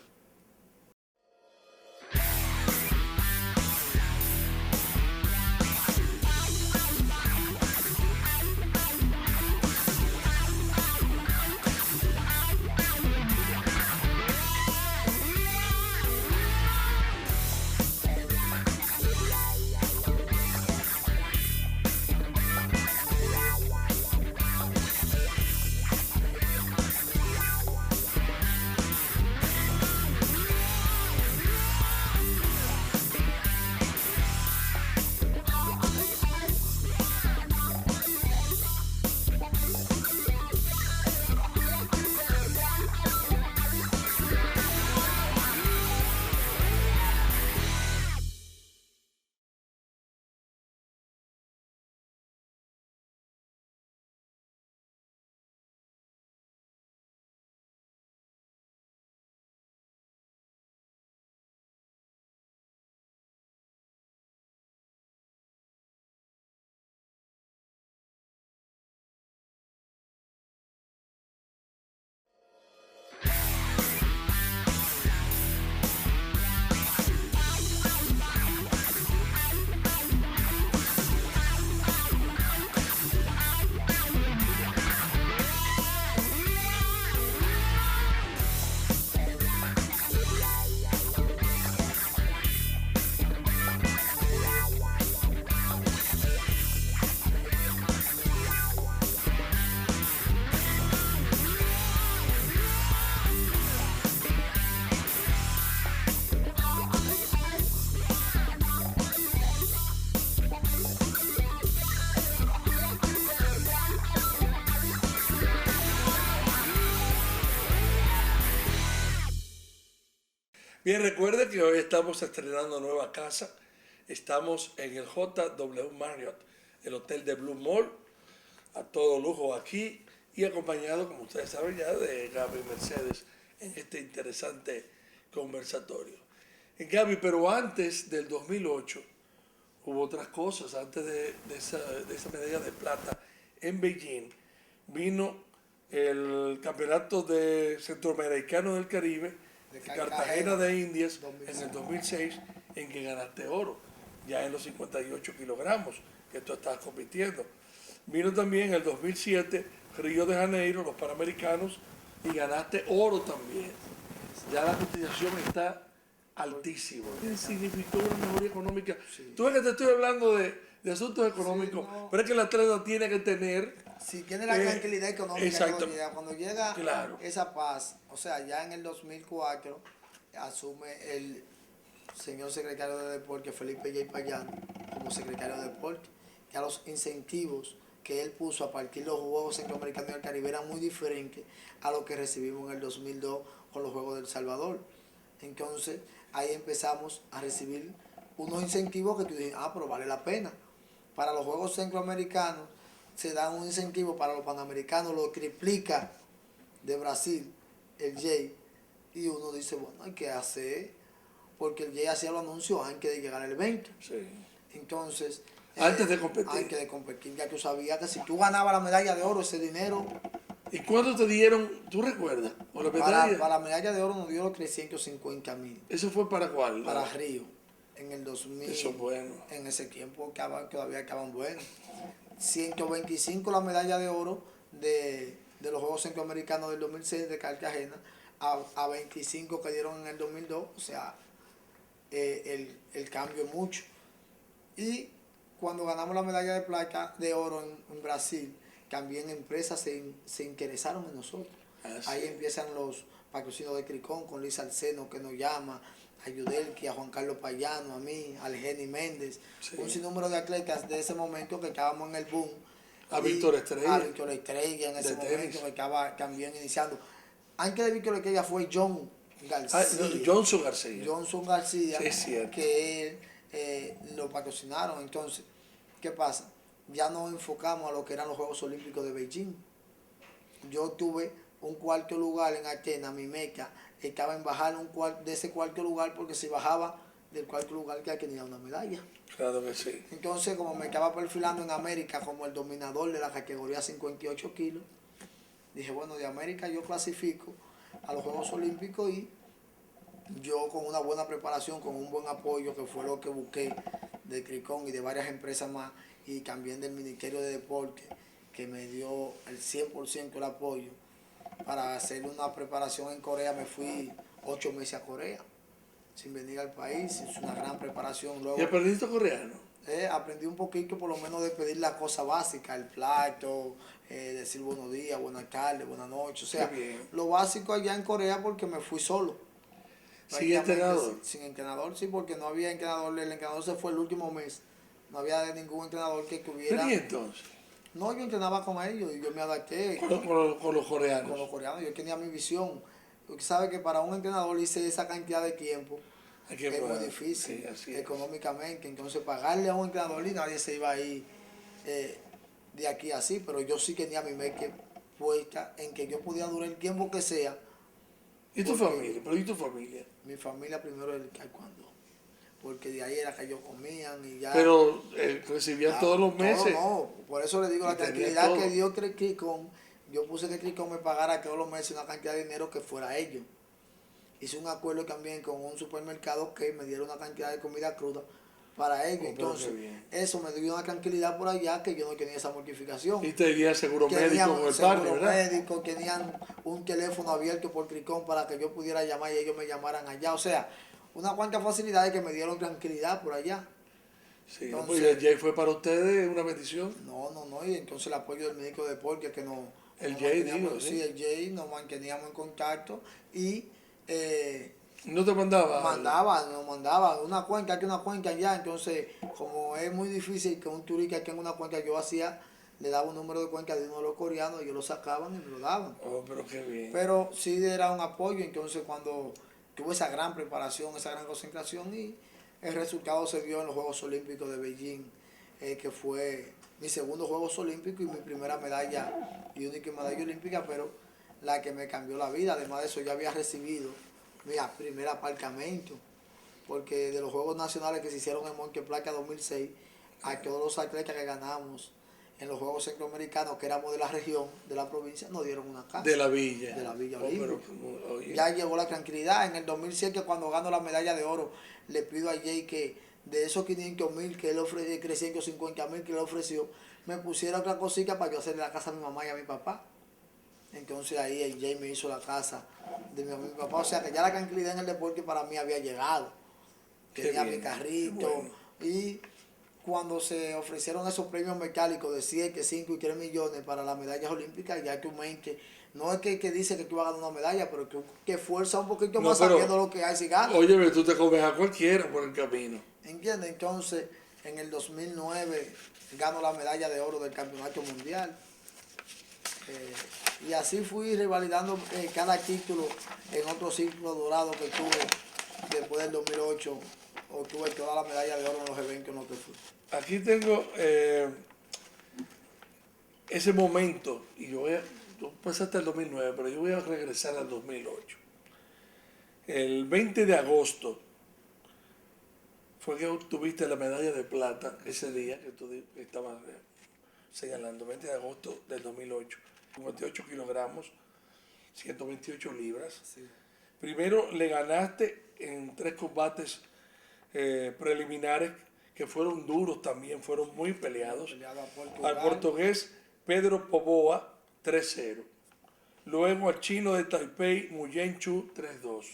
Bien, recuerde que hoy estamos estrenando nueva casa. Estamos en el JW Marriott, el hotel de Blue Mall, a todo lujo aquí y acompañado, como ustedes saben ya, de Gaby Mercedes en este interesante conversatorio. Gaby, pero antes del 2008 hubo otras cosas. Antes de esa medalla de plata en Beijing vino el campeonato de Centroamericano del Caribe de Cartagena de Indias 2006. En el 2006, en que ganaste oro, ya en los 58 kilogramos que tú estabas compitiendo. Vino también en el 2007 Río de Janeiro, los Panamericanos, y ganaste oro también. Ya la cotización está altísimo. ¿Qué significó una mejoría económica? Sí. Tú ves que te estoy hablando de asuntos económicos, Sí, no. pero es que el atleta tiene que tener... Si tiene la tranquilidad económica, exacto. cuando llega Claro. esa paz, o sea, ya en el 2004 asume el señor secretario de Deporte, Felipe J. Payán, como secretario de Deporte, ya los incentivos que él puso a partir de los Juegos Centroamericanos y del Caribe eran muy diferentes a lo que recibimos en el 2002 con los Juegos del Salvador. Entonces, ahí empezamos a recibir unos incentivos que tú dices, pero vale la pena. Para los Juegos Centroamericanos se da un incentivo, para los Panamericanos lo triplica de Brasil, el Jay, y uno dice, bueno, hay que hacer, porque el Jay hacía los anuncios antes de llegar al evento. Sí. Entonces, Antes de competir. antes de competir, ya tú sabías que si tú ganabas la medalla de oro, ese dinero, ¿Y cuánto te dieron, tú recuerdas? ¿O la medalla? para la medalla de oro nos dio 350,000 ¿Eso fue para cuál? para Río, en el 2000. Eso es bueno. En ese tiempo todavía estaban buenos. 125 la medalla de oro de los Juegos Centroamericanos del 2006 de Cartagena, a 25 que dieron en el 2002, o sea, el cambio es mucho. Y cuando ganamos la medalla de plata de oro en Brasil, también empresas se interesaron en nosotros. Ahí empiezan los patrocinios de Cricón con Luis Alceno, que nos llama, a Yudelki, a Juan Carlos Payano, a mí, a Algeni Méndez, Sí. un sinnúmero de atletas de ese momento que estábamos en el boom. A Víctor Estrella. A Víctor Estrella en ese De momento tenis. que estaba también iniciando. Antes de Víctor Estrella fue John García. Johnson García. Johnson García, Sí, es cierto. que lo patrocinaron. Entonces, ¿qué pasa? Ya nos enfocamos a lo que eran los Juegos Olímpicos de Beijing. Yo tuve un cuarto lugar en Atenas, mi meca, estaba en bajar de ese cuarto lugar, porque si bajaba del cuarto lugar que tenía una medalla. Claro que sí. Entonces, como me estaba perfilando en América como el dominador de la categoría 58 kilos, dije, bueno, de América yo clasifico a los Juegos Olímpicos, y yo con una buena preparación, con un buen apoyo, que fue lo que busqué de Cricón y de varias empresas más, y también del Ministerio de Deporte, que me dio el 100% el apoyo para hacer una preparación en Corea. Me fui 8 meses a Corea sin venir al país, hice una gran preparación. Luego, ¿Y aprendiste coreano? aprendí un poquito, por lo menos, de pedir las cosas básicas, el plato, decir buenos días, buenas tardes, buenas noches, o sea, lo básico allá en Corea, porque me fui solo. ¿Sin entrenador? Sin entrenador, sí, porque no había entrenador. El entrenador se fue el último mes. No había ningún entrenador que tuviera. ¿Pero y entonces? No, yo entrenaba con ellos y yo me adapté. Con los coreanos. Con los coreanos, yo tenía mi visión. Usted sabe que para un entrenador hice esa cantidad de tiempo es muy difícil, sí, así económicamente. Entonces, pagarle a un entrenador, y nadie se iba a ir de aquí así, pero yo sí tenía mi mente puesta en que yo podía durar el tiempo que sea. ¿Y tu familia? ¿Pero y tu familia? Mi familia primero el taekwondo, porque de ahí era que ellos comían y ya. Pero recibían todos los meses. No, por eso le digo, la tranquilidad que dio Cricón. Yo puse que Cricón me pagara todos los meses una cantidad de dinero que fuera ellos. Hice un acuerdo también con un supermercado que me diera una cantidad de comida cruda para ellos. Entonces, eso me dio una tranquilidad por allá, que yo no tenía esa mortificación. Y tenía seguro médico con el padre, ¿verdad? Médico, tenían un teléfono abierto por Cricón para que yo pudiera llamar y ellos me llamaran allá. O sea, unas cuantas facilidades que me dieron tranquilidad por allá. Sí, entonces, pues, ¿el Jay fue para ustedes una bendición? No, y entonces el apoyo del médico de deporte, que no. El Jay, digo, sí, el Jay, nos manteníamos en contacto y. ¿No te mandaba? Nos mandaba una cuenca aquí, una cuenca allá. Entonces, como es muy difícil que un turista tenga una cuenca, yo hacía, le daba un número de cuenca de uno de los coreanos, ellos lo sacaban y me lo daban. Oh, pero qué bien. Pero sí era un apoyo. Entonces, cuando tuve esa gran preparación, esa gran concentración, y el resultado se vio en los Juegos Olímpicos de Beijing, que fue mi segundo Juegos Olímpicos y mi primera medalla y única medalla olímpica, pero la que me cambió la vida. Además de eso, ya había recibido mi primer aparcamiento, porque de los Juegos Nacionales que se hicieron en Monte Plata 2006, a todos los atletas que ganamos en los Juegos Centroamericanos, que éramos de la región, de la provincia, nos dieron una casa. De la villa. De la Villa Olímpica. Pero, ya llevó la tranquilidad. En el 2007, cuando gano la medalla de oro, le pido a Jay que de esos 500,000 que él ofreció, 350,000 que él ofreció, me pusiera otra cosita para yo hacerle la casa a mi mamá y a mi papá. Entonces ahí el Jay me hizo la casa de mi papá. O sea que ya la tranquilidad en el deporte para mí había llegado. Tenía mi carrito. Bueno. Y cuando se ofrecieron esos premios mecánicos de 7, 5 y 3 millones para las medallas olímpicas, ya tu mente, no es que dice que tú vas a ganar una medalla, pero que fuerza un poquito más sabiendo lo que hay si ganas. Oye, tú te comes a cualquiera por el camino. ¿Entiendes? Entonces, en el 2009 gano la medalla de oro del campeonato mundial. Y así fui revalidando cada título en otro ciclo dorado que tuve después del 2008. Obtuve toda la medalla de oro en los eventos en los que fui. Aquí tengo ese momento, y yo pasaste el 2009, pero yo voy a regresar al 2008. El 20 de agosto fue que obtuviste la medalla de plata ese día que tú estabas señalando, 20 de agosto del 2008. 58 kilogramos, 128 libras. Sí. Primero le ganaste en 3 combates preliminares que fueron duros también, fueron muy peleados. Al portugués Pedro Poboa 3-0. Luego al chino de Taipei Nguyen Chu 3-2.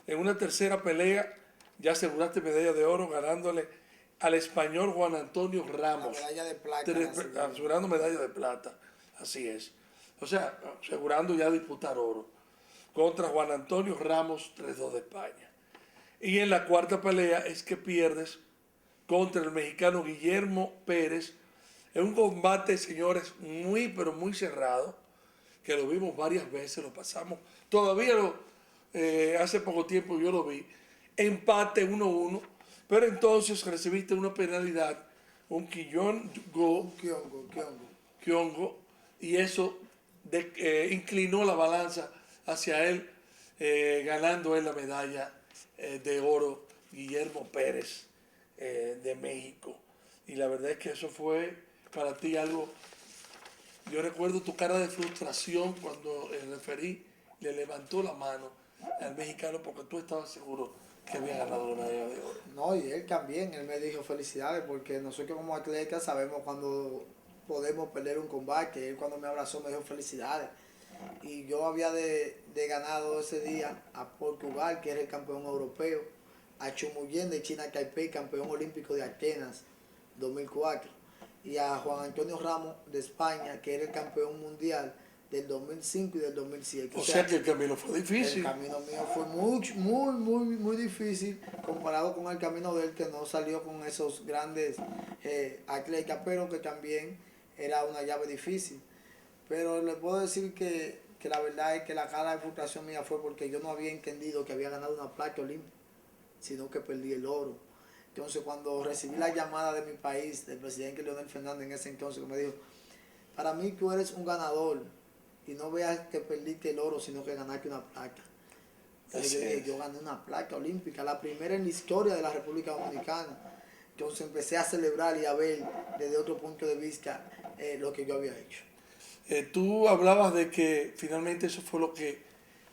En una tercera pelea ya aseguraste medalla de oro ganándole al español Juan Antonio Ramos. La medalla de plata. Asegurando medalla de plata. Así es. O sea, asegurando ya disputar oro. Contra Juan Antonio Ramos 3-2 de España. Y en la cuarta pelea es que pierdes contra el mexicano Guillermo Pérez. En un combate, señores, muy pero muy cerrado. Que lo vimos varias veces, lo pasamos. Todavía hace poco tiempo yo lo vi. Empate 1-1. Pero entonces recibiste una penalidad. Un Kiongo. Y eso inclinó la balanza hacia él, ganando él la medalla de oro, Guillermo Pérez de México. Y la verdad es que eso fue para ti algo. Yo recuerdo tu cara de frustración cuando el referí le levantó la mano al mexicano porque tú estabas seguro que había ganado la medalla de oro. No, y él también, él me dijo felicidades porque nosotros como atletas sabemos cuando podemos perder un combate. Él cuando me abrazó me dijo felicidades. Y yo había de ganado ese día a Portugal, que era el campeón europeo, a Chumuyen de China Taipei, campeón olímpico de Atenas 2004, y a Juan Antonio Ramos de España, que era el campeón mundial del 2005 y del 2007. O sea que el camino fue difícil. El camino mío fue muy difícil comparado con el camino de él, que no salió con esos grandes atletas, pero que también era una llave difícil. Pero le puedo decir que la verdad es que la cara de frustración mía fue porque yo no había entendido que había ganado una plata olímpica, sino que perdí el oro. Entonces cuando recibí la llamada de mi país, del presidente Leonel Fernández en ese entonces, que me dijo, para mí tú eres un ganador y no veas que perdiste el oro, sino que ganaste una plata. Entonces yo gané una plata olímpica, la primera en la historia de la República Dominicana. Entonces empecé a celebrar y a ver desde otro punto de vista lo que yo había hecho. Tú hablabas de que finalmente eso fue lo que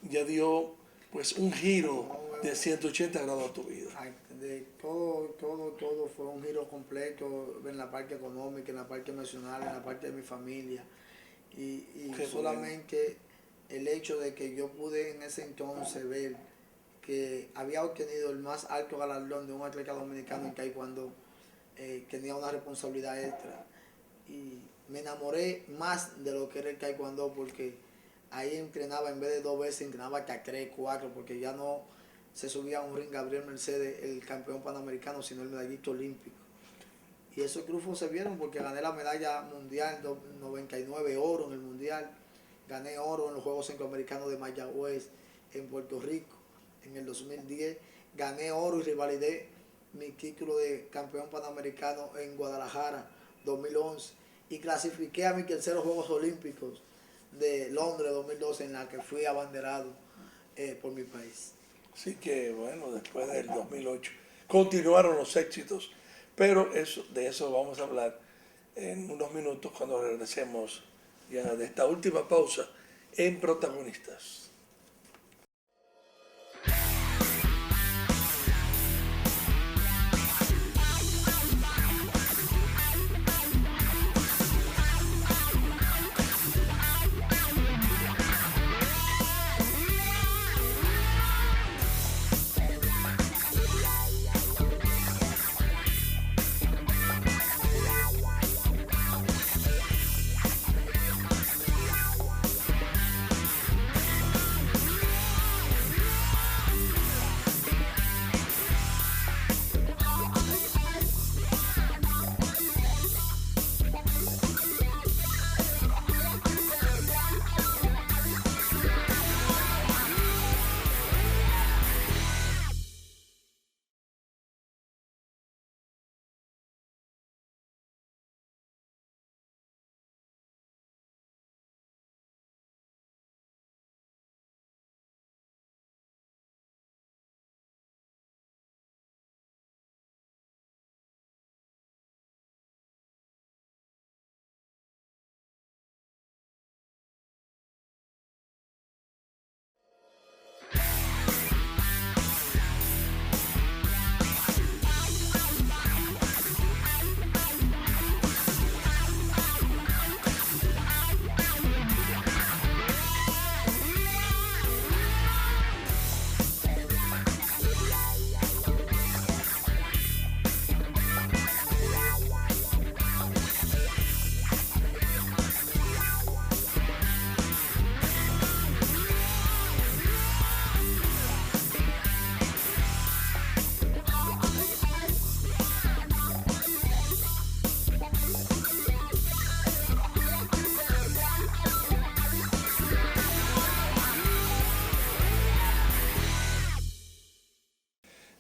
ya dio pues un giro de 180 grados a tu vida. Todo fue un giro completo en la parte económica, en la parte emocional, en la parte de mi familia. Y solamente el hecho de que yo pude en ese entonces ver que había obtenido el más alto galardón de un atleta dominicano en taekwondo, tenía una responsabilidad extra. Y me enamoré más de lo que era el taekwondo porque ahí entrenaba, en vez de 2 veces, entrenaba hasta 3, 4, porque ya no se subía a un ring Gabriel Mercedes, el campeón panamericano, sino el medallista olímpico. Y esos triunfos se vieron porque gané la medalla mundial, 99 oro en el mundial, gané oro en los Juegos Centroamericanos de Mayagüez en Puerto Rico en el 2010, gané oro y revalidé mi título de campeón panamericano en Guadalajara 2011 y clasifiqué a mis terceros Juegos Olímpicos de Londres 2012 en la que fui abanderado por mi país. Así que bueno, después del 2008 continuaron los éxitos, pero de eso vamos a hablar en unos minutos cuando regresemos ya de esta última pausa en Protagonistas.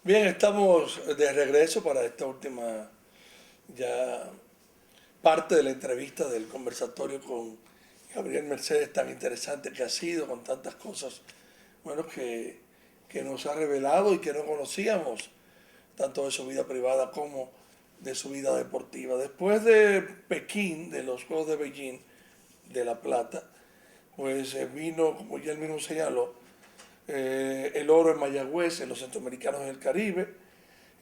Bien, estamos de regreso para esta última ya parte de la entrevista del conversatorio con Gabriel Mercedes, tan interesante que ha sido, con tantas cosas bueno, que nos ha revelado y que no conocíamos, tanto de su vida privada como de su vida deportiva. Después de Pekín, de los Juegos de Beijing, de La Plata, pues vino, como ya él mismo señaló, el oro en Mayagüez, en los Centroamericanos del Caribe,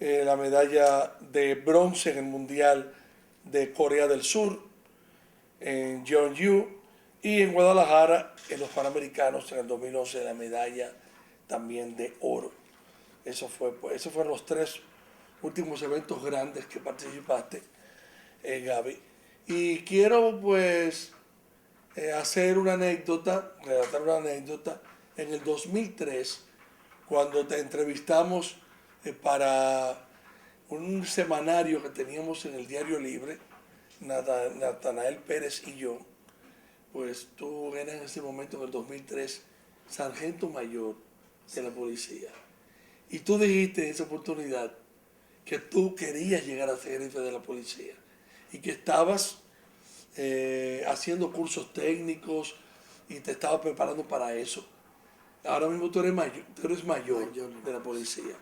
la medalla de bronce en el Mundial de Corea del Sur, en Jeonju, y en Guadalajara, en los Panamericanos, en el 2011, la medalla también de oro. Esos fueron los tres últimos eventos grandes que participaste, Gaby. Y quiero pues hacer una anécdota, relatar una anécdota. En el 2003, cuando te entrevistamos para un semanario que teníamos en el Diario Libre, Natanael Pérez y yo, pues tú eras en ese momento, en el 2003, sargento mayor de la policía. Y tú dijiste en esa oportunidad que tú querías llegar a ser jefe de la policía y que estabas haciendo cursos técnicos y te estabas preparando para eso. Ahora mismo tú eres mayor de la policía.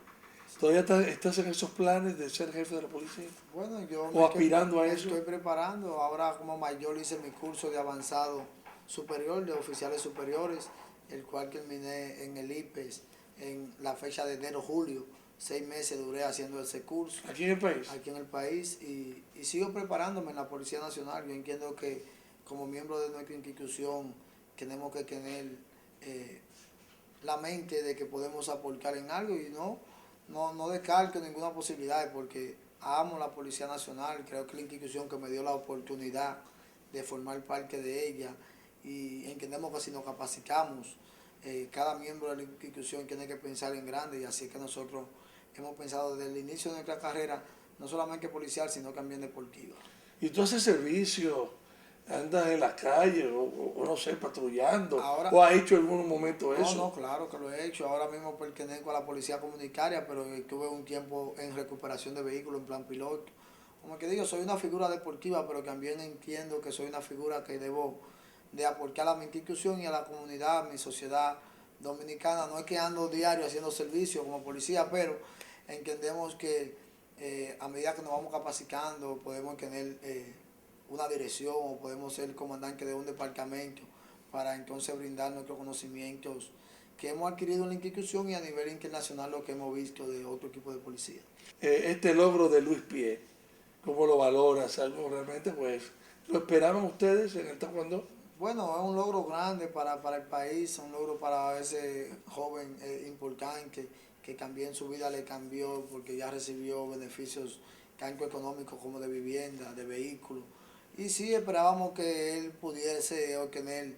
¿Todavía estás en esos planes de ser jefe de la policía? Bueno, yo ¿O aspirando a me eso? estoy preparando. Ahora como mayor hice mi curso de avanzado superior, de oficiales superiores, el cual terminé en el IPES en la fecha de enero-julio. 6 meses duré haciendo ese curso. ¿Aquí en el país? Aquí en el país y sigo preparándome en la Policía Nacional. Yo entiendo que como miembro de nuestra institución tenemos que tener la mente de que podemos aportar en algo y no descarto ninguna posibilidad porque amo la Policía Nacional, creo que es la institución que me dio la oportunidad de formar parte de ella y entendemos que si nos capacitamos, cada miembro de la institución tiene que pensar en grande y así es que nosotros hemos pensado desde el inicio de nuestra carrera, no solamente policial, sino también deportiva. ¿Y tú haces servicio? ¿Andas en la calle o no sé, patrullando? Ahora, ¿O has hecho en algún momento eso? no, claro que lo he hecho. Ahora mismo pertenezco a la policía comunitaria, pero tuve un tiempo en recuperación de vehículos en plan piloto. Como que digo, soy una figura deportiva, pero también entiendo que soy una figura que debo de aportar a mi institución y a la comunidad, a mi sociedad dominicana. No es que ando diario haciendo servicio como policía, pero entendemos que a medida que nos vamos capacitando podemos tener una dirección o podemos ser comandante de un departamento para entonces brindar nuestros conocimientos que hemos adquirido en la institución y a nivel internacional lo que hemos visto de otro equipo de policía. Este logro de Luis Pie, ¿cómo lo valoras? ¿Algo realmente, pues, lo esperaban ustedes en el taekwondo? Bueno, es un logro grande para el país, un logro para ese joven importante que también su vida le cambió porque ya recibió beneficios tanto económicos como de vivienda, de vehículos. Y sí esperábamos que él pudiese obtener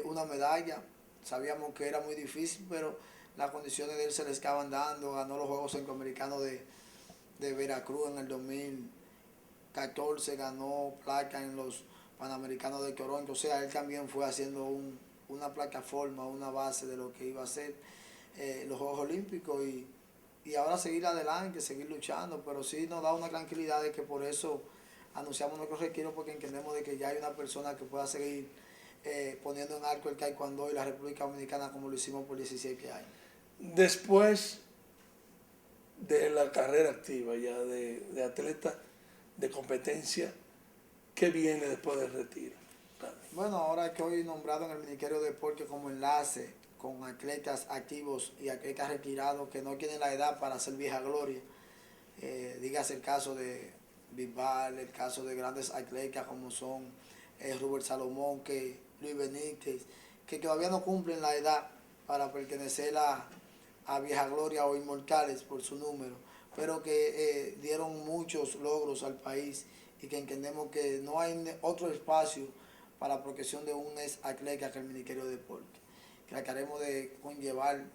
una medalla. Sabíamos que era muy difícil, pero las condiciones de él se le estaban dando. Ganó los Juegos Centroamericanos de Veracruz en el 2014, ganó placa en los Panamericanos de Toronto. O sea, él también fue haciendo una plataforma, una base de lo que iba a ser los Juegos Olímpicos y ahora seguir adelante, seguir luchando. Pero sí nos da una tranquilidad de que por eso anunciamos nuestros retiros porque entendemos de que ya hay una persona que pueda seguir poniendo en alto el taekwondo y la República Dominicana como lo hicimos por 17 años. Después de la carrera activa ya de atleta de competencia, ¿qué viene después del retiro? Bueno, ahora estoy nombrado en el Ministerio de Deporte como enlace con atletas activos y atletas retirados que no tienen la edad para ser vieja gloria. Dígase el caso de Bisbal, el caso de grandes atletas como son Robert Salomón, Luis Benítez, que todavía no cumplen la edad para pertenecer a vieja gloria o inmortales por su número, pero que dieron muchos logros al país y que entendemos que no hay otro espacio para la protección de un ex atleta que el Ministerio de Deporte. Trataremos de conllevar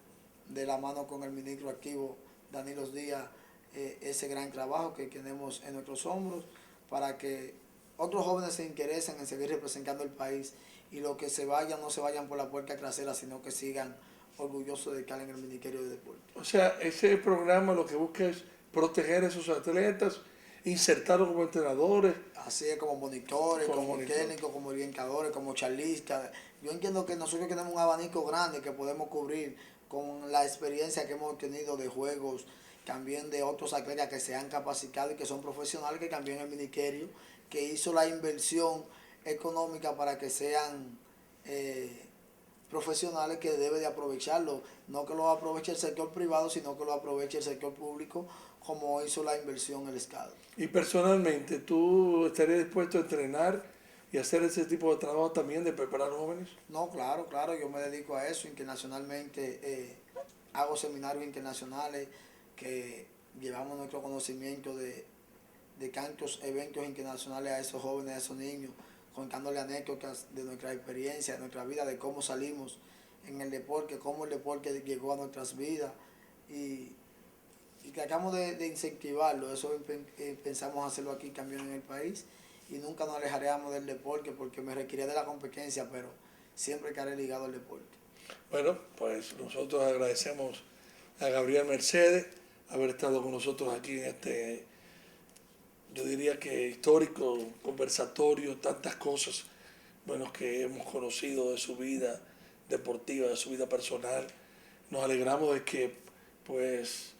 de la mano con el ministro activo Danilo Díaz ese gran trabajo que tenemos en nuestros hombros para que otros jóvenes se interesen en seguir representando el país y los que se vayan no se vayan por la puerta trasera, sino que sigan orgulloso de estar en el Ministerio de Deporte. O sea, ese programa lo que busca es proteger a esos atletas, insertarlos como entrenadores. Así es, como monitores, como técnicos, como orientadores, como charlistas. Yo entiendo que nosotros tenemos un abanico grande que podemos cubrir con la experiencia que hemos tenido de juegos, también de otros atletas que se han capacitado y que son profesionales, que también el ministerio, que hizo la inversión económica para que sean profesionales, que debe de aprovecharlo, no que lo aproveche el sector privado, sino que lo aproveche el sector público, como hizo la inversión el Estado. Y personalmente, ¿tú estarías dispuesto a entrenar y hacer ese tipo de trabajo también de preparar jóvenes? No, claro, claro, yo me dedico a eso internacionalmente, hago seminarios internacionales que llevamos nuestro conocimiento de tantos eventos internacionales a esos jóvenes, a esos niños, contándole anécdotas de nuestra experiencia, de nuestra vida, de cómo salimos en el deporte, cómo el deporte llegó a nuestras vidas y tratamos de incentivarlo. Eso pensamos hacerlo aquí también en el país y nunca nos alejaremos del deporte porque me requiere de la competencia, pero siempre estaré ligado al deporte. Bueno, pues nosotros agradecemos a Gabriel Mercedes haber estado con nosotros aquí en este, yo diría que histórico conversatorio, tantas cosas buenas que hemos conocido de su vida deportiva, de su vida personal. Nos alegramos de que pues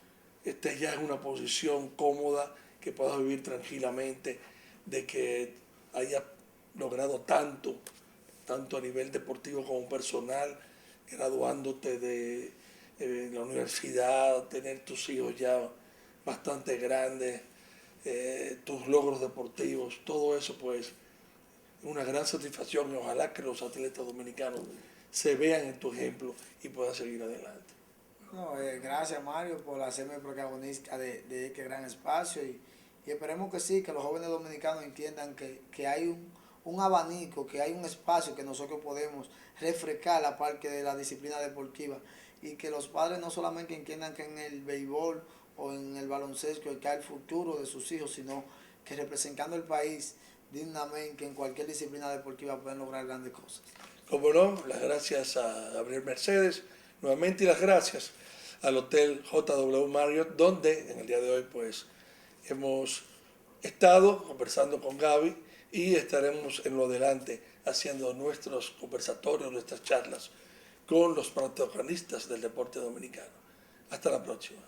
estés ya en una posición cómoda, que puedas vivir tranquilamente, de que hayas logrado tanto a nivel deportivo como personal, graduándote de la universidad, tener tus hijos ya bastante grandes, tus logros deportivos, todo eso pues una gran satisfacción y ojalá que los atletas dominicanos se vean en tu ejemplo y puedan seguir adelante. No, gracias Mario por hacerme protagonista de este gran espacio y esperemos que sí, que los jóvenes dominicanos entiendan que hay un abanico, que hay un espacio que nosotros podemos refrescar la parte de la disciplina deportiva y que los padres no solamente entiendan que en el béisbol o en el baloncesto está el futuro de sus hijos, sino que representando el país dignamente en cualquier disciplina deportiva pueden lograr grandes cosas. Como no, las gracias a Gabriel Mercedes nuevamente y las gracias al Hotel JW Marriott, donde en el día de hoy pues hemos estado conversando con Gaby y estaremos en lo adelante haciendo nuestros conversatorios, nuestras charlas con los protagonistas del deporte dominicano. Hasta la próxima.